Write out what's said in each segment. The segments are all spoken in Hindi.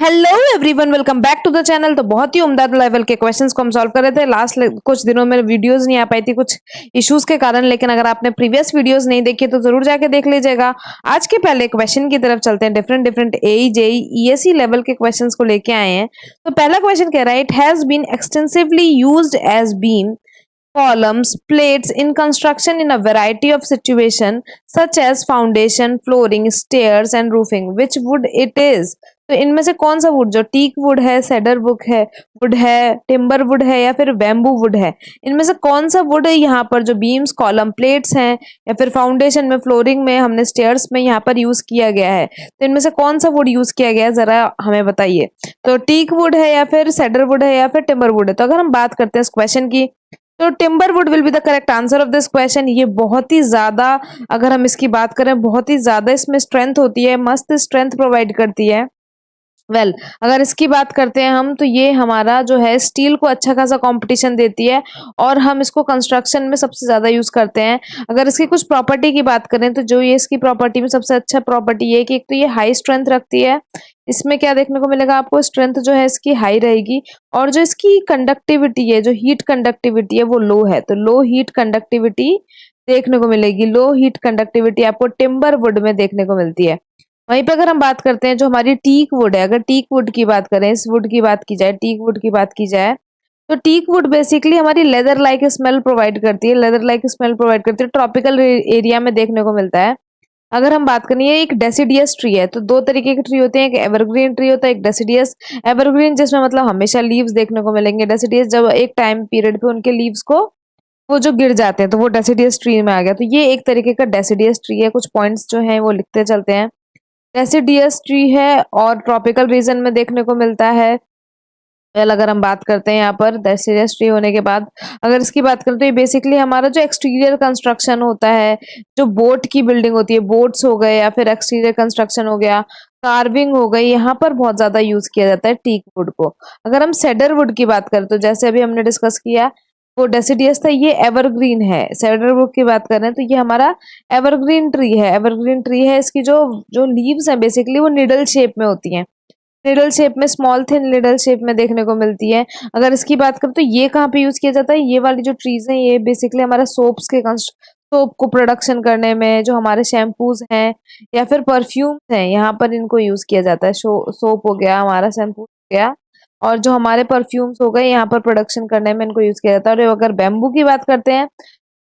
Hello everyone, welcome back to the channel. तो बहुत ही उम्दा लेवल के क्वेश्चंस को हम सॉल्व कर रहे थे। लास्ट कुछ दिनों में वीडियोस नहीं आ पाई थी कुछ इश्यूज के कारण, लेकिन अगर आपने प्रीवियस वीडियोस नहीं देखी तो जरूर जाके देख लीजिएगा। आज के पहले क्वेश्चन की तरफ चलते हैं। डिफरेंट डिफरेंट एई जेई ईएससी लेवल के क्वेश्चंस को लेके आए हैं। तो पहला क्वेश्चन कह रहा है, it has been extensively used as beam columns, plates in construction in a variety of situation such as foundation, flooring, stairs and roofing. Which wood it is? तो इनमें से कौन सा वुड, जो टीक वुड है, सेडर वुड है, टिम्बर वुड है या फिर बैम्बू वुड है, इनमें से कौन सा वुड है यहाँ पर जो बीम्स, कॉलम, प्लेट्स हैं या फिर फाउंडेशन में, फ्लोरिंग में, हमने स्टेयर्स में यहाँ पर यूज किया गया है? तो इनमें से कौन सा वुड यूज किया गया है, जरा हमें बताइए। तो टीक वुड है या फिर सेडर वुड है या फिर टिम्बर वुड है? तो अगर हम बात करते हैं इस क्वेश्चन की, तो timber would will be the correct answer of this question. ये बहुत ही ज्यादा, अगर हम इसकी बात करें, बहुत ही ज्यादा इसमें स्ट्रेंथ होती है, मस्त स्ट्रेंथ प्रोवाइड करती है। अगर इसकी बात करते हैं हम, तो ये हमारा जो है स्टील को अच्छा खासा कंपटीशन देती है और हम इसको कंस्ट्रक्शन में सबसे ज्यादा यूज करते हैं। अगर इसकी कुछ प्रॉपर्टी की बात करें, तो जो ये इसकी प्रॉपर्टी में सबसे अच्छा प्रॉपर्टी ये कि एक तो ये हाई स्ट्रेंथ रखती है। इसमें क्या देखने को मिलेगा आपको, स्ट्रेंथ जो है इसकी हाई रहेगी। और जो इसकी कंडक्टिविटी है, जो हीट कंडक्टिविटी है, वो लो है। तो लो हीट कंडक्टिविटी देखने को मिलेगी। लो हीट कंडक्टिविटी आपको टिम्बर वुड में देखने को मिलती है। वहीं पे अगर हम बात करते हैं जो हमारी टीक वुड है, अगर टीक वुड की बात करें, इस वुड की बात की जाए, टीक वुड की बात की जाए, तो टीक वुड बेसिकली हमारी लेदर लाइक स्मेल प्रोवाइड करती है। लेदर लाइक स्मेल प्रोवाइड करती है, ट्रॉपिकल एरिया में देखने को मिलता है। अगर हम बात करें, ये एक डेसिडियस ट्री है। तो दो तरीके के ट्री होते हैं, एक एवरग्रीन ट्री होता है, एक डेसिडियस। एवरग्रीन जिसमें मतलब हमेशा लीव्स देखने को मिलेंगे। डेसिडियस जब एक टाइम पीरियड पे उनके लीव्स को वो जो गिर जाते हैं, तो वो डेसिडियस ट्री में आ गया। तो ये एक तरीके का डेसिडियस ट्री है। कुछ पॉइंट्स जो हैं वो लिखते चलते हैं। डेसिडियस ट्री है और ट्रॉपिकल रीजन में देखने को मिलता है। अगर हम बात करते हैं यहाँ पर डेसिडियस ट्री होने के बाद, अगर इसकी बात करें, तो ये बेसिकली हमारा जो एक्सटीरियर कंस्ट्रक्शन होता है, जो बोट की बिल्डिंग होती है, बोट्स हो गए या फिर एक्सटीरियर कंस्ट्रक्शन हो गया, कार्विंग हो गई, यहाँ पर बहुत ज्यादा यूज किया जाता है टीक वुड को। अगर हम सेडर वुड की बात करें, तो जैसे अभी हमने डिस्कस किया, वो डेसिडियस था, ये एवरग्रीन है। सेडर वुड की बात करें तो ये हमारा एवरग्रीन ट्री है। एवरग्रीन ट्री है, इसकी जो जो लीव्स हैं बेसिकली वो निडल शेप में होती हैं। निडल शेप में, स्मॉल थिन निडल शेप में देखने को मिलती है। अगर इसकी बात करें तो ये कहाँ पे यूज किया जाता है, ये वाली जो ट्रीज हैं ये बेसिकली हमारा सोप को प्रोडक्शन करने में, जो हमारे शैम्पूज हैं या फिर परफ्यूम्स हैं, यहाँ पर इनको यूज किया जाता है। सोप हो गया हमारा, शैम्पू हो गया, और जो हमारे परफ्यूम्स हो गए, यहाँ पर प्रोडक्शन करने में इनको यूज किया जाता है। और अगर बैम्बू की बात करते हैं,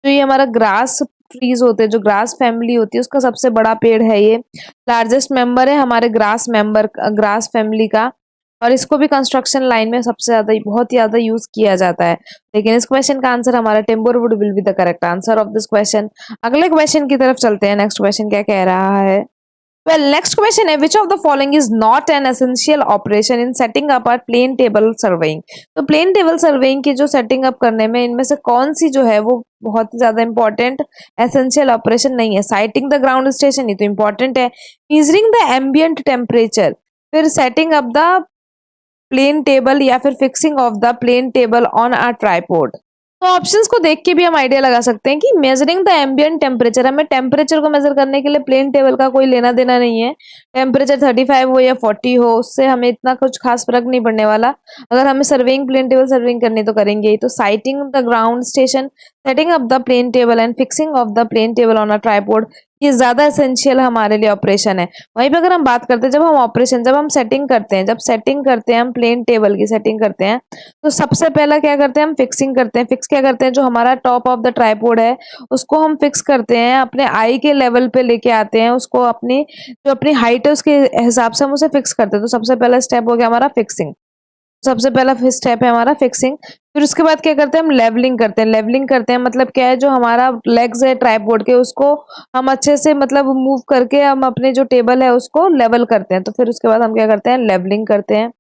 तो ये हमारा ग्रास ट्रीज होते हैं, जो ग्रास फैमिली होती है उसका सबसे बड़ा पेड़ है ये। लार्जेस्ट मेंबर है हमारे ग्रास फैमिली का। और इसको भी कंस्ट्रक्शन लाइन में सबसे ज्यादा, बहुत ही ज्यादा यूज किया जाता है। लेकिन इस क्वेश्चन का आंसर हमारा timber would will be the correct answer of this question. अगले क्वेश्चन की तरफ चलते हैं। नेक्स्ट क्वेश्चन क्या कह रहा है? Well, next question है, which of the following is not an essential operation in setting up a plane table surveying? तो प्लेन टेबल सर्वेइंग की जो सेटिंग अप करने में इनमें से कौन सी जो है वो बहुत ही ज्यादा इंपॉर्टेंट एसेंशियल ऑपरेशन नहीं है? साइटिंग द ग्राउंड स्टेशन, ये तो इंपॉर्टेंट है। मीजरिंग द एम्बियंट टेम्परेचर, फिर setting up the plane table, या फिर fixing of the plane table on a tripod. तो ऑप्शंस को देख के भी हम आइडिया लगा सकते हैं कि मेजरिंग द एम्बियंट टेम्परेचर, हमें टेम्परेचर को मेजर करने के लिए प्लेन टेबल का कोई लेना देना नहीं है। टेम्परेचर 35 हो या 40 हो, उससे हमें इतना कुछ खास फर्क नहीं पड़ने वाला। अगर हमें सर्वेइंग, प्लेन टेबल सर्वेइंग करनी तो करेंगे ही। तो sighting the ground station, setting up the plane table and fixing of the plane table on a tripod, ये ज्यादा एसेंशियल हमारे लिए ऑपरेशन है। वहीं पे अगर हम बात करते हैं, जब हम सेटिंग करते हैं, हम प्लेन टेबल की सेटिंग करते हैं, तो सबसे पहला क्या करते हैं, हम फिक्सिंग करते हैं। फिक्स क्या करते हैं, जो हमारा टॉप ऑफ द ट्राइपॉड है उसको हम फिक्स करते हैं, अपने आई के लेवल पे लेके आते हैं उसको, अपनी हाइट है उसके हिसाब से हम उसे फिक्स करते हैं। तो सबसे पहला स्टेप हो गया हमारा फिक्सिंग। सबसे पहला स्टेप है हमारा फिक्सिंग। फिर उसके बाद क्या करते हैं, हम लेवलिंग करते हैं। लेवलिंग करते हैं मतलब क्या है, जो हमारा लेग्स है ट्राइपॉड के, उसको हम अच्छे से मतलब मूव करके हम अपने जो टेबल है उसको लेवल करते हैं। तो फिर उसके बाद हम क्या करते हैं, लेवलिंग करते हैं।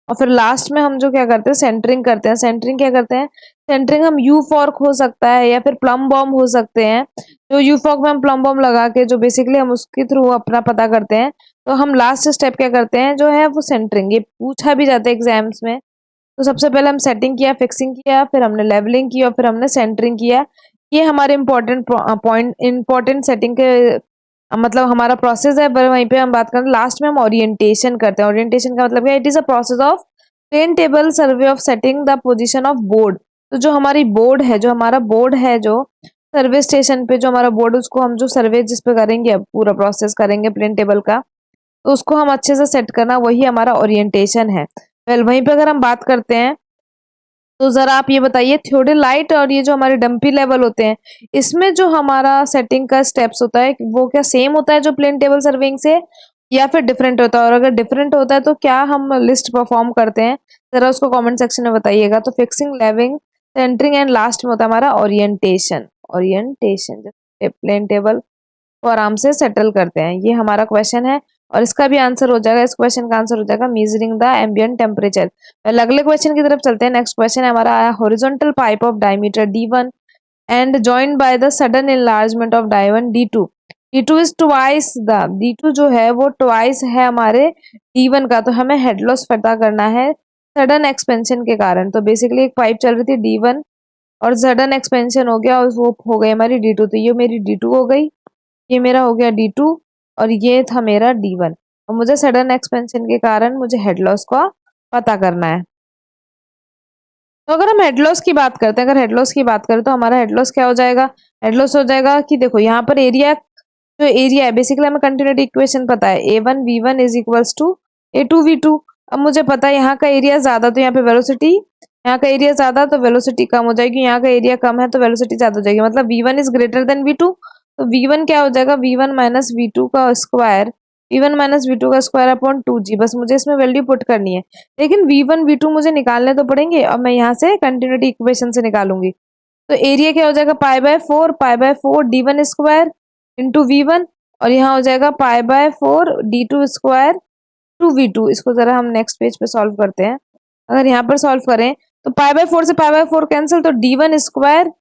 और फिर लास्ट में हम जो क्या करते हैं, सेंटरिंग करते हैं। सेंटरिंग क्या करते हैं, सेंटरिंग हम यू फॉर्क हो सकता है या फिर प्लम बॉम्ब हो सकते हैं। तो यू फॉर्क में हम प्लम बॉम्ब लगा के, जो बेसिकली हम उसके थ्रू अपना पता करते हैं। तो हम लास्ट स्टेप क्या करते हैं, जो है वो सेंटरिंग। ये पूछा भी जाता है एग्जाम्स में। तो सबसे पहले हम सेटिंग किया, फिक्सिंग किया, फिर हमने लेवलिंग की और फिर हमने सेंटरिंग किया। ये हमारे इंपॉर्टेंट पॉइंट, इंपॉर्टेंट सेटिंग के मतलब हमारा प्रोसेस है, पर वहीं पे हम बात करें लास्ट में हम ओरिएंटेशन करते हैं। ओरिएंटेशन का मतलब क्या, it is a process of plane table survey of setting the position of board. तो जो हमारी बोर्ड है, जो हमारा बोर्ड है, जो सर्वे स्टेशन पे जो हमारा बोर्ड, उसको हम जो सर्वे जिस पे करेंगे, अब पूरा प्रोसेस करेंगे प्लेन टेबल का, तो उसको हम अच्छे से सेट करना, वही हमारा ओरिएंटेशन है। वेल वहीं पे अगर हम बात करते हैं तो जरा आप ये बताइए, थियोडोलाइट और ये जो हमारे डंपी लेवल होते हैं, इसमें जो हमारा सेटिंग का स्टेप्स होता है वो क्या सेम होता है जो प्लेन टेबल सर्विंग से, या फिर डिफरेंट होता है? और अगर डिफरेंट होता है तो क्या हम लिस्ट परफॉर्म करते हैं, जरा उसको कमेंट सेक्शन में बताइएगा। तो fixing, levelling, centring and last में होता है हमारा ओरिएंटेशन। ओरिएंटेशन प्लेन टेबल को आराम से सेटल करते हैं, ये हमारा क्वेश्चन है। और इसका भी आंसर हो जाएगा, इस क्वेश्चन का आंसर हो जाएगा मेजरिंग द एम्बिएंट टेम्परेचर। पहले अगले क्वेश्चन की तरफ चलते हैं। नेक्स्ट क्वेश्चन है हमारा, horizontal pipe of diameter d1 and joined by the sudden enlargement of d1 d2। d2 is twice the, d2 जो है वो ट्वाइस है हमारे d1 का, तो हमें हेड लॉस पता करना है सडन एक्सपेंशन के कारण। तो बेसिकली एक पाइप चल रही थी d1 और सडन एक्सपेंशन हो गया और वो हो गई हमारी d2, तो ये मेरी d2 हो गई, ये मेरा हो गया d2 और ये था मेरा d1। और मुझे सडन एक्सपेंशन के कारण मुझे हेड लॉस का पता करना है। तो अगर हम हेड लॉस की बात करते हैं, अगर हेड लॉस की बात करें तो हमारा हेड लॉस क्या हो जाएगा? हेड लॉस हो जाएगा कि देखो यहाँ पर एरिया, जो एरिया है बेसिकली हमें कंटिन्यूटी इक्वेशन पता है, a1v1 is equals to a2v2। अब मुझे पता है यहाँ का एरिया ज्यादा तो यहाँ पे वेलोसिटी, यहाँ का एरिया ज्यादा तो वेलोसिटी कम हो जाएगी, यहाँ का एरिया कम है तो वेलोसिटी ज्यादा हो जाएगी, मतलब v1 is greater than v2। तो v1 क्या हो जाएगा? v1 माइनस v2 का स्क्वायर, v1 माइनस v2 का स्क्वायर अपॉन 2g। बस मुझे इसमें वैल्यू पुट करनी है, लेकिन v1 v2 मुझे निकालने तो पड़ेंगे और मैं यहाँ से कंटिन्यूटी इक्वेशन से निकालूंगी। तो एरिया क्या हो जाएगा? Pi by four d1 square into v1, और यहाँ हो जाएगा pi by four d2 square to v2। इसको जरा हम नेक्स्ट पेज पे सॉल्व करते हैं। अगर यहाँ पर सॉल्व करें तो पाई बाय फोर से पाई बाय फोर कैंसिल, तो d1 square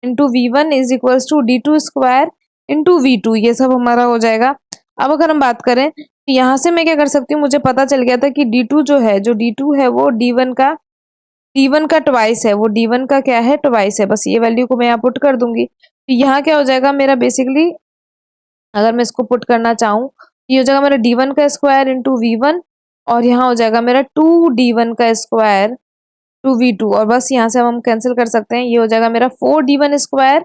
into v1 is equals to d2 square into v2, ये सब हमारा हो जाएगा। अब अगर हम बात करें तो यहाँ से मैं क्या कर सकती हूँ, मुझे पता चल गया था कि d2 जो है, जो d2 है वो d1 का ट्वाइस है, वो d1 का क्या है? ट्वाइस है। बस ये वैल्यू को मैं यहाँ पुट कर दूंगी, तो यहाँ क्या हो जाएगा मेरा, बेसिकली अगर मैं इसको पुट करना चाहूँ, ये हो जाएगा मेरा d1 का स्क्वायर इंटू v1, और यहाँ हो जाएगा मेरा 2d1 का स्क्वायर टू v2, और बस यहाँ से हम कैंसिल कर सकते हैं। ये हो जाएगा मेरा 4d1 स्क्वायर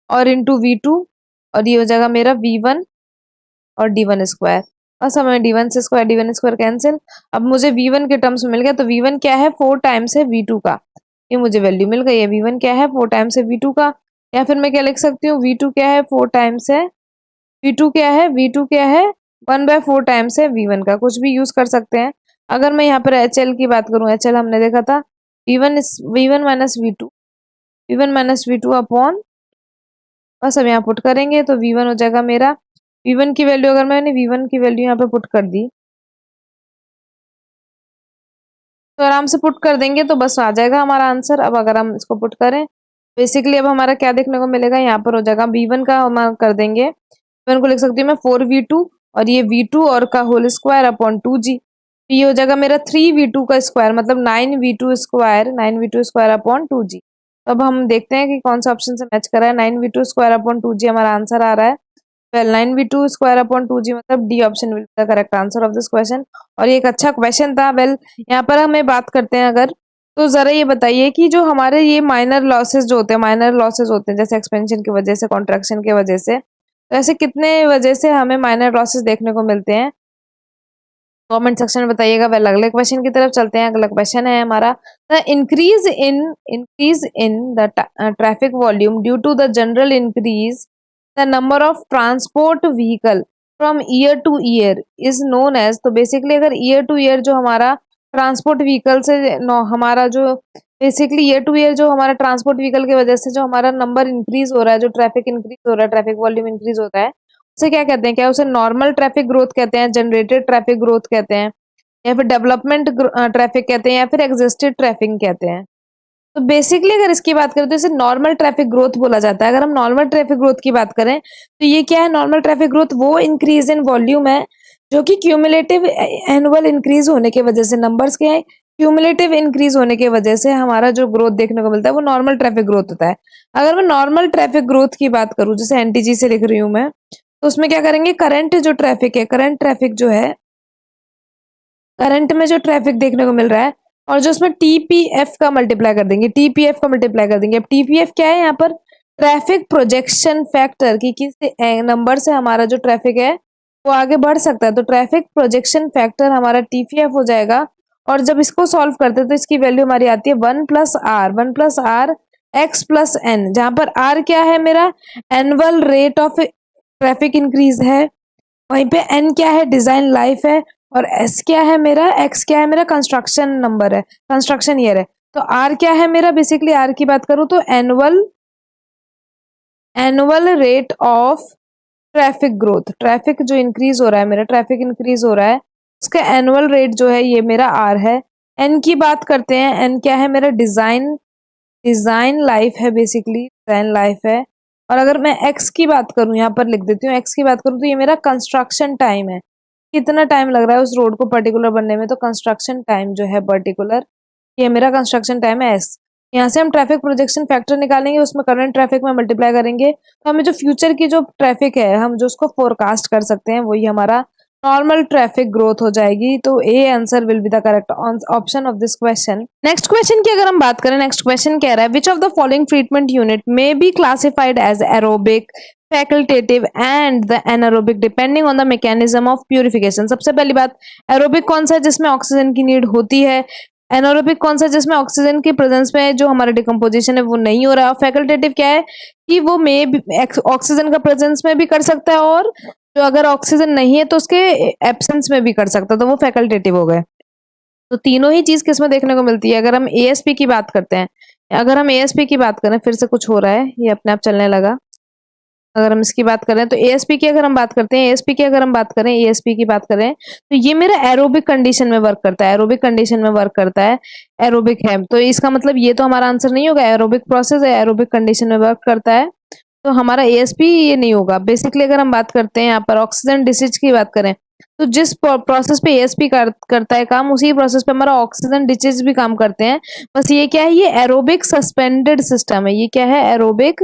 और इंटू v2, और ये हो जाएगा मेरा v1 और d1 स्क्वायर। बस हमें d1 स्क्वायर कैंसिल। अब मुझे v1 के टर्म्स में मिल गया, तो v1 क्या है? 4 टाइम्स है v2 का, ये मुझे वैल्यू मिल गई है। v1 क्या है? 4 टाइम्स है v2 का। या फिर मैं क्या लिख सकती हूँ, v2 क्या है? 4 टाइम्स है v2 क्या है? v2 क्या है? 1/4 टाइम्स है v1 का, कुछ भी यूज कर सकते हैं। अगर मैं यहाँ पर HL की बात करूँ, HL हमने देखा था v1 माइनस v2 अपॉन, बस अब यहाँ पुट करेंगे तो v1 हो जाएगा मेरा, v1 की वैल्यू, अगर मैंने v1 की वैल्यू यहाँ पे पुट कर दी तो आराम से पुट कर देंगे तो बस आ जाएगा हमारा आंसर। अब अगर हम इसको पुट करें, बेसिकली अब हमारा क्या देखने को मिलेगा, यहाँ पर हो जाएगा v1 का हम कर देंगे, v1 को लिख सकती हूँ मैं 4v2 और ये v2 और का होल स्क्वायर अपॉन 2g। ये हो जाएगा मेरा 3v2 का स्क्वायर, मतलब 9v2 स्क्वायर अपॉन 2g। तो अब हम देखते हैं कि कौन सा ऑप्शन से मैच कर रहा है। 9v2 स्क्वायर अपॉन 2g हमारा आंसर आ रहा है। Well 9v2 square upon 2g, मतलब D option will be the correct answer of this question. और ये एक अच्छा क्वेश्चन था। वेल यहाँ पर हमें बात करते हैं अगर, तो जरा ये बताइए कि जो हमारे ये माइनर लॉसेस जो होते हैं, माइनर लॉसेस होते हैं जैसे एक्सपेंशन की वजह से, कॉन्ट्रैक्शन की वजह से, तो ऐसे कितने वजह से हमें माइनर लॉसेस देखने को मिलते हैं? कमेंट सेक्शन में बताइएगा। वेल अगले क्वेश्चन की तरफ चलते हैं। अगला क्वेश्चन है हमारा, the increase in the traffic volume due to the general increase the number of transport vehicle from year to year is known as. तो बेसिकली अगर ईयर टू ईयर जो हमारा ट्रांसपोर्ट व्हीकल से हमारा जो बेसिकली ईयर टू ईयर जो हमारा ट्रांसपोर्ट व्हीकल की वजह से जो हमारा नंबर इंक्रीज हो रहा है, जो ट्रैफिक इंक्रीज हो रहा है, ट्रैफिक वॉल्यूम इंक्रीज होता है, उसे क्या कहते हैं? क्या उसे नॉर्मल ट्रैफिक ग्रोथ कहते हैं, जनरेटेड ट्रैफिक ग्रोथ कहते हैं, या फिर डेवलपमेंट ट्रैफिक कहते हैं, या फिर एग्जिस्टेड ट्रैफिक कहते हैं? तो बेसिकली अगर इसकी बात करें तो इसे नॉर्मल ट्रैफिक ग्रोथ बोला जाता है। अगर हम नॉर्मल ट्रैफिक ग्रोथ की बात करें तो ये क्या है? नॉर्मल ट्रैफिक ग्रोथ वो इंक्रीज इन वॉल्यूम है जो कि क्यूमुलेटिव एनुअल इंक्रीज होने की वजह से, नंबर्स के क्यूमुलेटिव इंक्रीज होने की वजह से हमारा जो ग्रोथ देखने को मिलता है वो नॉर्मल ट्रैफिक ग्रोथ होता है। अगर मैं नॉर्मल ट्रैफिक ग्रोथ की बात करूं, जैसे एनटीजी से लिख रही हूं मैं, तो उसमें क्या करेंगे, करंट जो ट्रैफिक है, करंट ट्रैफिक जो है, करंट में जो ट्रैफिक देखने को मिल रहा है और जो उसमें टीपीएफ का मल्टीप्लाई कर देंगे, टीपीएफ का मल्टीप्लाई कर देंगे। अब टीपीएफ क्या है यहाँ पर, ट्रैफिक प्रोजेक्शन फैक्टर, कि किस नंबर से हमारा जो ट्रैफिक है वो आगे बढ़ सकता है, तो ट्रैफिक प्रोजेक्शन फैक्टर हमारा टीपीएफ हो जाएगा। और जब इसको सॉल्व करते हैं तो इसकी वैल्यू हमारी आती है 1+r एक्स प्लस एन, जहां पर आर क्या है मेरा, annual rate of traffic increase है, वहीं पे एन क्या है, डिजाइन लाइफ है, और एस क्या है मेरा, एक्स क्या है मेरा, कंस्ट्रक्शन नंबर है, कंस्ट्रक्शन ईयर है। तो आर क्या है मेरा, बेसिकली आर की बात करूं तो annual rate of traffic growth, traffic जो इंक्रीज हो रहा है मेरा, ट्रैफिक इंक्रीज हो रहा है, उसका एनुअल रेट जो है ये मेरा आर है। एन की बात करते हैं, एन क्या है मेरा, डिजाइन लाइफ है, बेसिकली डिजाइन लाइफ है। और अगर मैं एक्स की बात करूं, यहाँ पर लिख देती हूँ, एक्स की बात करूं तो ये मेरा कंस्ट्रक्शन टाइम है, कितना टाइम लग रहा है उस रोड को पर्टिकुलर बनने में, तो कंस्ट्रक्शन टाइम जो है पर्टिकुलर, ये मेरा कंस्ट्रक्शन टाइम है एस। यहाँ से हम ट्रैफिक प्रोजेक्शन फैक्टर निकालेंगे, उसमें करंट ट्रैफिक में मल्टीप्लाई करेंगे, तो हमें जो फ्यूचर की जो ट्रैफिक है हम जो उसको फोरकास्ट कर सकते हैं वही हमारा नॉर्मल ट्रैफिक ग्रोथ हो जाएगी। तो A answer will be the correct option of this question. Next question की अगर हम बात करें, नेक्स्ट क्वेश्चन कह रहा है which of the following treatment unit may be classified as aerobic, facultative and the anaerobic depending on the mechanism of purification. सबसे पहली बात, एरोबिक कौन सा है जिसमें ऑक्सीजन की नीड होती है, एनारोबिक कौन सा जिसमें ऑक्सीजन की प्रेजेंस में जो हमारा डिकम्पोजिशन है वो नहीं हो रहा है, फैकल्टेटिव क्या है कि वो मे ऑक्सीजन का प्रेजेंस में भी कर सकता है और जो अगर ऑक्सीजन नहीं है तो उसके एब्सेंस में भी कर सकता है, तो वो फैकल्टेटिव हो गए। तो तीनों ही चीज किसमें देखने को मिलती है। अगर हम एएसपी की बात करते हैं, अगर हम एएसपी की बात करें, फिर से कुछ हो रहा है, ये अपने आप चलने लगा। अगर हम इसकी बात करें तो एएसपी की अगर हम बात करते हैं, एएसपी की अगर हम बात करें, एएसपी की बात करें तो ये मेरा एरोबिक कंडीशन में वर्क करता है, एरोबिक कंडीशन में वर्क करता है, एरोबिक है, तो इसका मतलब ये तो हमारा आंसर नहीं होगा, एरोबिक प्रोसेस है, एरोबिक कंडीशन में वर्क करता है, तो हमारा एएसपी ये नहीं होगा। बेसिकली अगर हम बात करते हैं यहाँ पर ऑक्सीजन डिस्चार्ज की बात करें, तो जिस प्रोसेस पे एएसपी करता है काम, उसी प्रोसेस पे हमारा ऑक्सीजन डिस्चार्ज भी काम करते हैं। बस ये क्या है, ये एरोबिक सस्पेंडेड सिस्टम है, ये क्या है, एरोबिक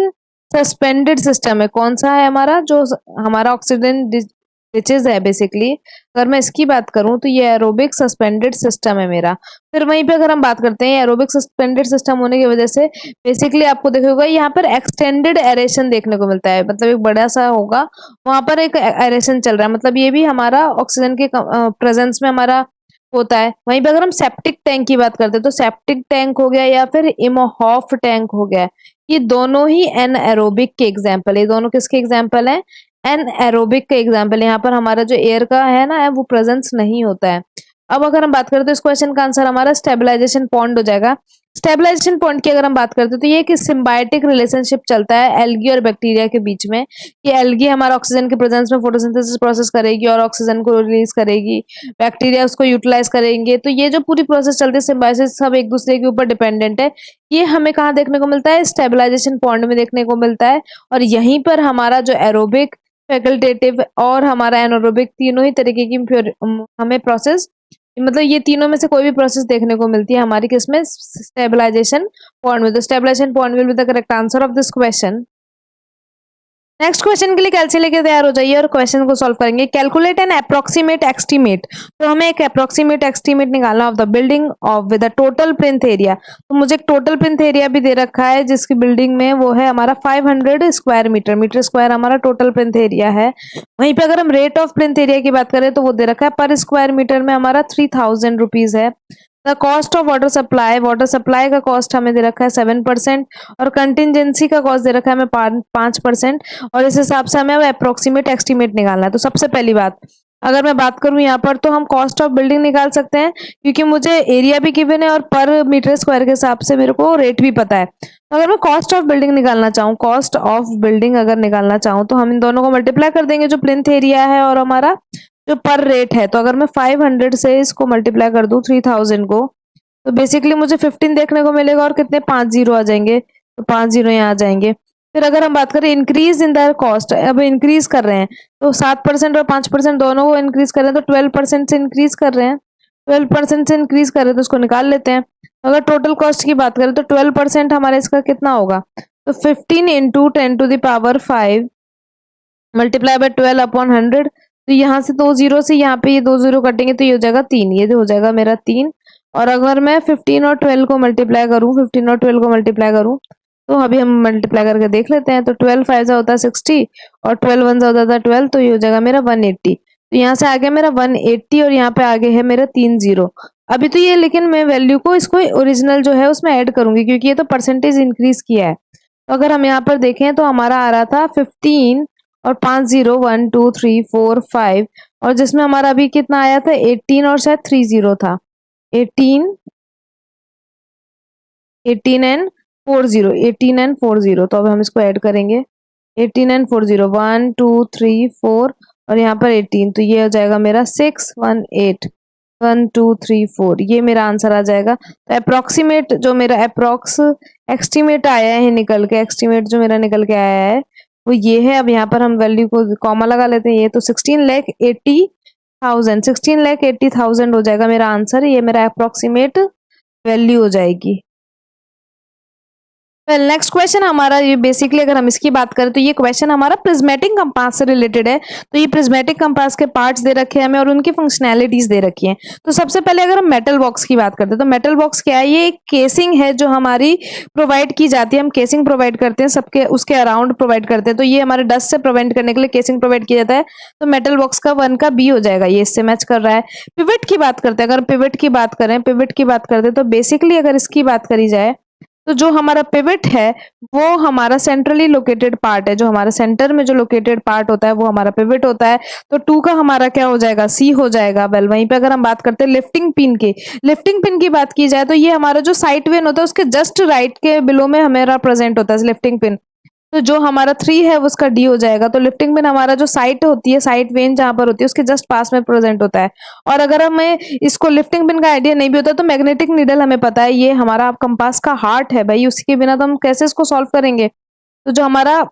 सस्पेंडेड सिस्टम है। कौन सा है हमारा, जो हमारा ऑक्सीजन डिस्चार्ज है बेसिकली, अगर मैं इसकी बात करूं तो ये एरोबिक सस्पेंडेड सिस्टम है मेरा। फिर वहीं पे अगर हम बात करते हैं, एरोबिक सस्पेंडेड सिस्टम होने की वजह से बेसिकली आपको देखोगे यहाँ पर एक्सटेंडेड एरेशन देखने को मिलता है, मतलब एक बड़ा सा होगा, वहां पर एक एरेशन चल रहा है, मतलब ये भी हमारा ऑक्सीजन के प्रेजेंस में हमारा होता है। वहीं पे अगर हम सेप्टिक टैंक की बात करते हैं, तो सेप्टिक टैंक हो गया या फिर इमोहॉफ टैंक हो गया, ये दोनों ही एनएरोबिक के एग्जाम्पल है। ये दोनों किसके एग्जाम्पल है, एनएरोबिक के एग्जाम्पल है। यहाँ पर हमारा जो एयर का है ना, वो प्रेजेंस नहीं होता है। अब अगर हम बात करें तो इस क्वेश्चन का आंसर हमारा स्टेबलाइजेशन पॉइंट हो जाएगा। स्टेबलाइजेशन पॉइंट की अगर हम बात करते हैं तो ये एक सिम्बायोटिक रिलेशनशिप चलता है एल्गी और बैक्टीरिया के बीच में, कि एल्गी हमारा ऑक्सीजन के प्रेजेंस में फोटोसिंथेसिस प्रोसेस करेगी और ऑक्सीजन को रिलीज करेगी, बैक्टीरिया उसको यूटिलाइज करेंगे, तो ये जो पूरी प्रोसेस चलती है सिम्बायोसिस, सब एक दूसरे के ऊपर डिपेंडेंट है। ये हमें कहाँ देखने को मिलता है, स्टेबलाइजेशन पॉइंट में देखने को मिलता है। और यहीं पर हमारा जो एरोबिक, फैकल्टेटिव और हमारा एनारोबिक, तीनों ही तरीके की हमें प्रोसेस, मतलब ये तीनों में से कोई भी प्रोसेस देखने को मिलती है हमारी किसमें, स्टेबलाइजेशन पॉइंट में। तो stabilisation point will be the correct answer of this question. Next question के लिए कैलसी लेके तैयार हो जाइए और क्वेश्चन को सॉल्व करेंगे। कैलकुलेट एन अप्रोक्सीमेट एस्टीमेट, तो हमें एक अप्रोक्सीमेट एस्टीमेट निकालना of the building of with the total plinth area. तो मुझे एक टोटल प्लिंथ एरिया भी दे रखा है जिसकी बिल्डिंग में वो है हमारा 500 स्क्वायर मीटर स्क्वायर हमारा टोटल प्लिंथ एरिया है। वहीं पे अगर हम रेट ऑफ प्लिंथ एरिया की बात करें तो वो दे रखा है पर स्क्वायर मीटर में हमारा 3000 रुपीज है। The cost of water supply का कॉस्ट हमें दे रखा है 7% और कंटिजेंसी का कॉस्ट दे रखा है हमें 5%, और इस हिसाब से हमें अप्रोक्सीमेट एस्टीमेट निकालना है। तो सबसे पहली बात, अगर मैं बात करूं यहाँ पर, तो हम कॉस्ट ऑफ बिल्डिंग निकाल सकते हैं क्योंकि मुझे एरिया भी गिवन है और पर मीटर स्क्वायर के हिसाब से मेरे को रेट भी पता है। तो अगर मैं कॉस्ट ऑफ बिल्डिंग निकालना चाहूँ, कॉस्ट ऑफ बिल्डिंग अगर निकालना चाहूँ तो हम इन दोनों को मल्टीप्लाई कर देंगे, जो प्लिंथ एरिया है और हमारा जो पर रेट है। तो अगर मैं 500 से इसको मल्टीप्लाई कर दूं 3000 को, तो बेसिकली मुझे 15 देखने को मिलेगा और कितने 5 जीरो आ जाएंगे, तो 5 जीरो यहाँ आ जाएंगे। फिर अगर हम बात करें इंक्रीज इन द कॉस्ट, अब इंक्रीज कर रहे हैं तो 7% और 5% दोनों को इंक्रीज कर रहे हैं, तो 12% से इंक्रीज कर रहे हैं, 12% से इंक्रीज कर रहे हैं, तो उसको निकाल लेते हैं। अगर टोटल कॉस्ट की बात करें तो 12% हमारे इसका कितना होगा, तो 15 × 10⁵ मल्टीप्लाई बाय 12 अपॉन 100। तो यहाँ से 2 जीरो से यहाँ पे ये 2 जीरो कटेंगे तो ये हो जाएगा 3, ये हो जाएगा मेरा 3। और अगर मैं 15 और 12 को मल्टीप्लाई करूँ, 15 और 12 को मल्टीप्लाई करूँ, तो अभी हम मल्टीप्लाई करके देख लेते हैं। तो 12 5 होता है 60 और 12 1 होता है 12, तो ये हो जाएगा मेरा 180। तो यहाँ से आगे मेरा 180 और यहाँ पे आगे है मेरा 3 जीरो। अभी तो ये, लेकिन मैं वैल्यू को इसको ओरिजिनल जो है उसमें ऐड करूंगी क्योंकि ये तो परसेंटेज इंक्रीज किया है। तो अगर हम यहाँ पर देखें तो हमारा आ रहा था 15 और 5 जीरो 1 2 3 4 5, और जिसमें हमारा अभी कितना आया था 18 और शायद 3 जीरो था। 18 18 एंड 40, 18 एंड 40। तो अब हम इसको ऐड करेंगे, 18 एंड 40, 1 2 3 4 और यहाँ पर 18, तो ये हो जाएगा मेरा 618 1 2 3 4, ये मेरा आंसर आ जाएगा। तो अप्रोक्सीमेट जो मेरा अप्रोक्स एस्टिमेट आया है निकल के, एस्टिमेट जो मेरा निकल के आया है वो ये है। अब यहाँ पर हम वैल्यू को कॉमा लगा लेते हैं, ये तो 16,80,000, 16,80,000 हो जाएगा मेरा आंसर। ये मेरा अप्रोक्सीमेट वैल्यू हो जाएगी। नेक्स्ट क्वेश्चन हमारा, ये बेसिकली अगर हम इसकी बात करें तो ये क्वेश्चन हमारा प्रिज्मेटिक कंपास से रिलेटेड है। तो ये प्रिज्मेटिक कंपास के पार्ट्स दे रखे हैं हमें और उनकी फंक्शनैलिटीज दे रखी हैं। तो सबसे पहले अगर हम मेटल बॉक्स की बात करते हैं तो मेटल बॉक्स क्या है, ये एक केसिंग है जो हमारी प्रोवाइड की जाती है। हम केसिंग प्रोवाइड करते हैं सबके, उसके अराउंड प्रोवाइड करते हैं। तो ये हमारे डस्ट से प्रिवेंट करने के लिए केसिंग प्रोवाइड किया जाता है। तो मेटल बॉक्स का 1 का बी हो जाएगा, ये इससे मैच कर रहा है। पिवट की बात करते हैं, अगर पिवट की बात करें, पिवट की बात करते हैं तो बेसिकली अगर इसकी बात करी जाए तो जो हमारा पिवट है वो हमारा सेंट्रली लोकेटेड पार्ट है। जो हमारा सेंटर में जो लोकेटेड पार्ट होता है वो हमारा पिवट होता है। तो 2 का हमारा क्या हो जाएगा, सी हो जाएगा। वेल, वहीं पे अगर हम बात करते हैं लिफ्टिंग पिन की, लिफ्टिंग पिन की बात की जाए तो ये हमारा जो साइड वेन होता है उसके जस्ट राइट के बिलो में हमारा प्रेजेंट होता है लिफ्टिंग पिन। तो जो हमारा 3 है वो उसका डी हो जाएगा। तो लिफ्टिंग पिन हमारा जो साइट होती है, साइट वेन जहां पर होती है उसके जस्ट पास में प्रेजेंट होता है। और अगर हमें इसको लिफ्टिंग पिन का आइडिया नहीं भी होता तो मैग्नेटिक नीडल हमें पता है ये हमारा कंपास का हार्ट है भाई, उसके बिना तो हम कैसे इसको सॉल्व करेंगे। तो जो हमारा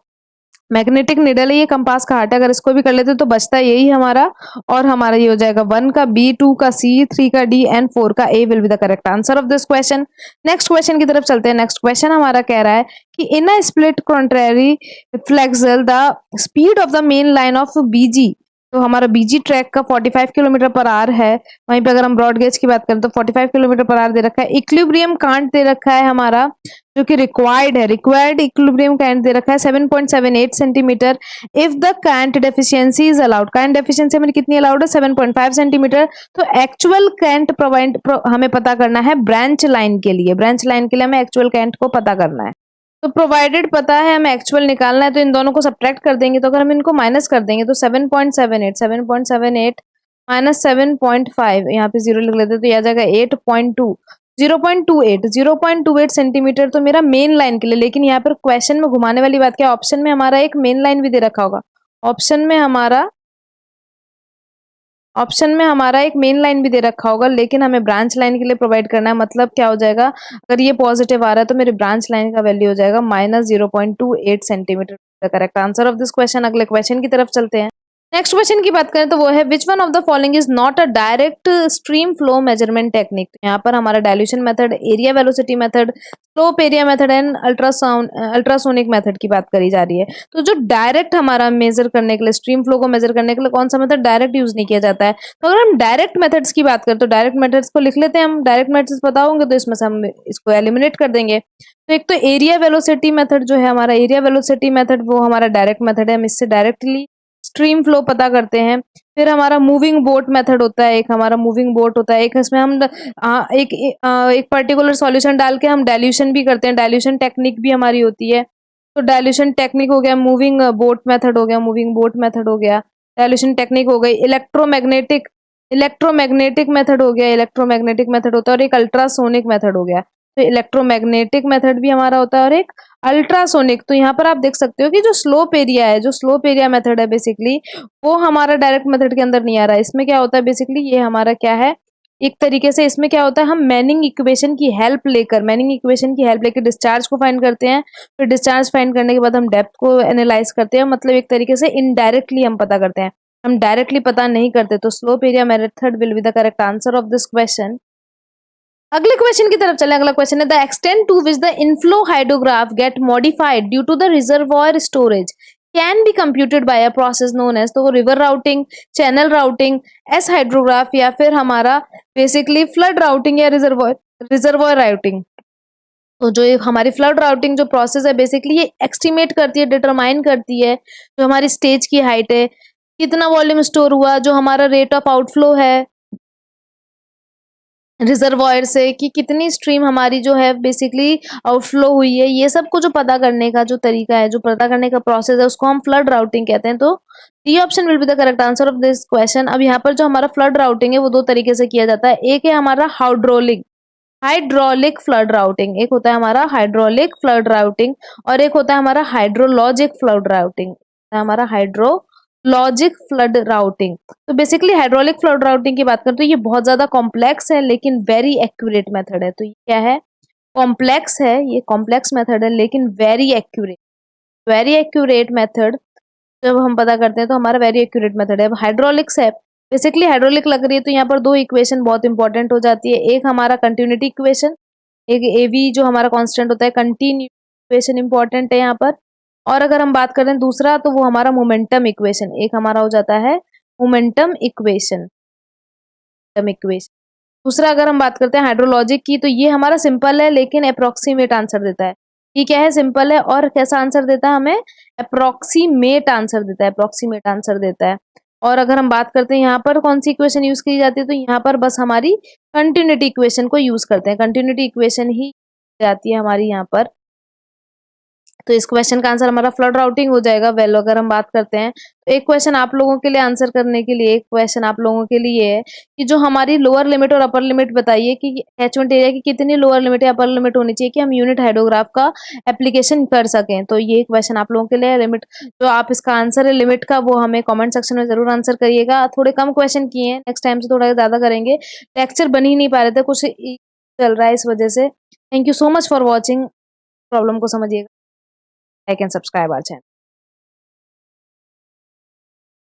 मैग्नेटिक निडल है ये कंपास का हार्ट है, अगर इसको भी कर लेते तो बचता यही हमारा। और हमारा ये हो जाएगा 1 का बी, 2 का सी, 3 का डी एंड 4 का A will be the correct answer of this question. Next question की तरफ चलते हैं। नेक्स्ट क्वेश्चन हमारा कह रहा है कि in a split contrary flexure the speed of the main line of BG. तो हमारा बीजी ट्रैक का 45 किलोमीटर पर आवर है। वहीं पे अगर हम ब्रॉड गेज की बात करें तो 45 किलोमीटर पर आवर दे रखा है। इक्विलिब्रियम कांट दे रखा है हमारा जो कि रिक्वायर्ड है, रिक्वायर्ड इक्विलिब्रियम कांट दे रखा है 7.78 centimetre. If the can't deficiency is allowed, can't deficiency हमें कितनी अलाउड है 7.5 सेंटीमीटर। तो एक्चुअल कांट प्रोवाइड हमें पता करना है ब्रांच लाइन के लिए, ब्रांच लाइन के लिए हमें एक्चुअल कांट को पता करना है। तो प्रोवाइडेड पता है हमें एक्चुअल निकालना है, तो इन दोनों को सब्ट्रैक्ट कर देंगे। तो अगर हम इनको माइनस कर देंगे तो 7.78 माइनस 7.5, यहाँ पे 0 लिख लेते तो ये आ जाएगा 8.2, 0.28 सेंटीमीटर तो मेरा मेन लाइन के लिए। लेकिन यहाँ पर क्वेश्चन में घुमाने वाली बात क्या है, ऑप्शन में हमारा एक मेन लाइन भी दे रखा होगा, ऑप्शन में हमारा एक मेन लाइन भी दे रखा होगा, लेकिन हमें ब्रांच लाइन के लिए प्रोवाइड करना है। मतलब क्या हो जाएगा, अगर ये पॉजिटिव आ रहा है तो मेरी ब्रांच लाइन का वैल्यू हो जाएगा minus 0.28 centimetre. The correct answer of this question. अगले क्वेश्चन की तरफ चलते हैं। नेक्स्ट क्वेश्चन की बात करें तो वो है which one of the following is not a direct stream flow measurement technique. यहाँ पर हमारा dilution method, area velocity method, slope area method and ultrasonic method की बात करी जा रही है। तो जो डायरेक्ट हमारा मेजर करने के लिए, स्ट्रीम फ्लो को मेजर करने के लिए कौन सा मेथड डायरेक्ट यूज नहीं किया जाता है। तो अगर हम डायरेक्ट मेथड्स की बात करें तो डायरेक्ट मेथड्स को लिख लेते हैं हम। डायरेक्ट मेथड्स पता होंगे तो इसमें से हम इसको एलिमिनेट कर देंगे। तो एक तो एरिया वेलोसिटी मेथड जो है हमारा, एरिया वेलोसिटी मेथड वो हमारा डायरेक्ट मेथड है, हम इससे डायरेक्टली स्ट्रीम फ्लो पता करते हैं। फिर हमारा मूविंग बोट मेथड होता है, एक हमारा मूविंग बोट होता है, एक इसमें हम एक पर्टिकुलर सॉल्यूशन डाल के हम डाइल्यूशन भी करते हैं, डाइल्यूशन टेक्निक भी हमारी होती है। तो डाइल्यूशन टेक्निक हो गया, मूविंग बोट मेथड हो गया, मूविंग बोट मेथड हो गया, डाइल्यूशन टेक्निक हो गई। इलेक्ट्रोमैग्नेटिक मेथड हो गया, इलेक्ट्रोमैग्नेटिक मेथड होता है, और एक अल्ट्रासोनिक मेथड हो गया। तो इलेक्ट्रोमैग्नेटिक मेथड भी हमारा होता है और एक अल्ट्रासोनिक। तो यहाँ पर आप देख सकते हो कि जो स्लोप एरिया है, जो स्लोप एरिया मेथड है बेसिकली वो हमारा डायरेक्ट मेथड के अंदर नहीं आ रहा है। इसमें क्या होता है बेसिकली, ये हमारा क्या है, एक तरीके से इसमें क्या होता है, हम मैनिंग इक्वेशन की हेल्प लेकर डिस्चार्ज को फाइंड करते हैं। फिर डिस्चार्ज फाइंड करने के बाद हम डेप्थ को एनालाइज करते हैं। मतलब एक तरीके से इनडायरेक्टली हम पता करते हैं, हम डायरेक्टली पता नहीं करते। तो slope area method will be the correct answer of this question. अगले क्वेश्चन की तरफ चले। अगला क्वेश्चन है the extent to which the inflow hydrograph get modified due to the reservoir storage can be computed by a process known as, तो river routing, channel routing, S hydrograph, या फिर हमारा बेसिकली फ्लड राउटिंग या रिजर्वॉयर राउटिंग। तो जो ये हमारी फ्लड राउटिंग जो प्रोसेस है बेसिकली ये एस्टिमेट करती है, डिटरमाइन करती है जो हमारी स्टेज की हाइट है, कितना वॉल्यूम स्टोर हुआ, जो हमारा रेट ऑफ आउटफ्लो है रिजर्वॉयर से, कि कितनी स्ट्रीम हमारी जो है बेसिकली आउटफ्लो हुई है, ये सब को जो पता करने का जो तरीका है, जो पता करने का प्रोसेस है, उसको हम फ्लड राउटिंग कहते हैं। तो D option will be the correct answer of this question. अब यहाँ पर जो हमारा फ्लड राउटिंग है वो दो तरीके से किया जाता है। एक है हमारा हाइड्रोलिक फ्लड राउटिंग, एक होता है हमारा हाइड्रोलिक फ्लड राउटिंग, और एक होता है हमारा हाइड्रोलॉजिक फ्लड राउटिंग, हमारा हाइड्रोलॉजिक फ्लड राउटिंग। तो बेसिकली हाइड्रोलिक फ्लड राउटिंग की बात करें तो ये बहुत ज्यादा कॉम्प्लेक्स है लेकिन वेरी एक्यूरेट मेथड है। तो ये क्या है, कॉम्प्लेक्स है, ये कॉम्प्लेक्स मेथड है लेकिन वेरी एक्यूरेट मेथड। जब हम पता करते हैं तो हमारा वेरी एक्यूरेट मेथड है। अब हाइड्रोलिक्स है, बेसिकली हाइड्रोलिक लग रही है तो यहाँ पर दो इक्वेशन बहुत इंपॉर्टेंट हो जाती है। एक हमारा कंटिन्यूटी इक्वेशन, एक एवी जो हमारा कांस्टेंट होता है, कंटिन्यू इक्वेशन इंपॉर्टेंट है यहाँ पर। और अगर हम बात करें दूसरा तो वो हमारा मोमेंटम इक्वेशन, एक हमारा हो जाता है मोमेंटम इक्वेशन। दूसरा अगर हम बात करते हैं हाइड्रोलॉजिक की तो ये हमारा सिंपल है लेकिन अप्रोक्सीमेट आंसर देता है। ये क्या है, सिंपल है और कैसा आंसर देता है हमें, अप्रोक्सीमेट आंसर देता है, अप्रोक्सीमेट आंसर देता है। और अगर हम बात करते हैं यहाँ पर कौन सी इक्वेशन यूज की जाती है तो यहाँ पर बस हमारी कंटिन्यूटी इक्वेशन को यूज करते हैं, कंटिन्यूटी इक्वेशन ही जाती है हमारी यहाँ पर। तो इस क्वेश्चन का आंसर हमारा फ्लड राउटिंग हो जाएगा। वेल अगर हम बात करते हैं तो एक क्वेश्चन आप लोगों के लिए आंसर करने के लिए, एक क्वेश्चन आप लोगों के लिए है कि जो हमारी लोअर लिमिट और अपर लिमिट बताइए कि कैचमेंट एरिया की कितनी लोअर लिमिट या अपर लिमिट होनी चाहिए कि हम यूनिट हाइड्रोग्राफ का एप्लीकेशन कर सकें। तो ये क्वेश्चन आप लोगों के लिए लिमिट, जो आप इसका आंसर है लिमिट का वो हमें कॉमेंट सेक्शन में जरूर आंसर करिएगा। थोड़े कम क्वेश्चन किए हैं, नेक्स्ट टाइम से थोड़ा ज्यादा करेंगे। लेक्चर बन ही नहीं पा रहे थे, कुछ चल रहा है इस वजह से। Thank you so much for watching, problem को समझिएगा, like and subscribe our channel.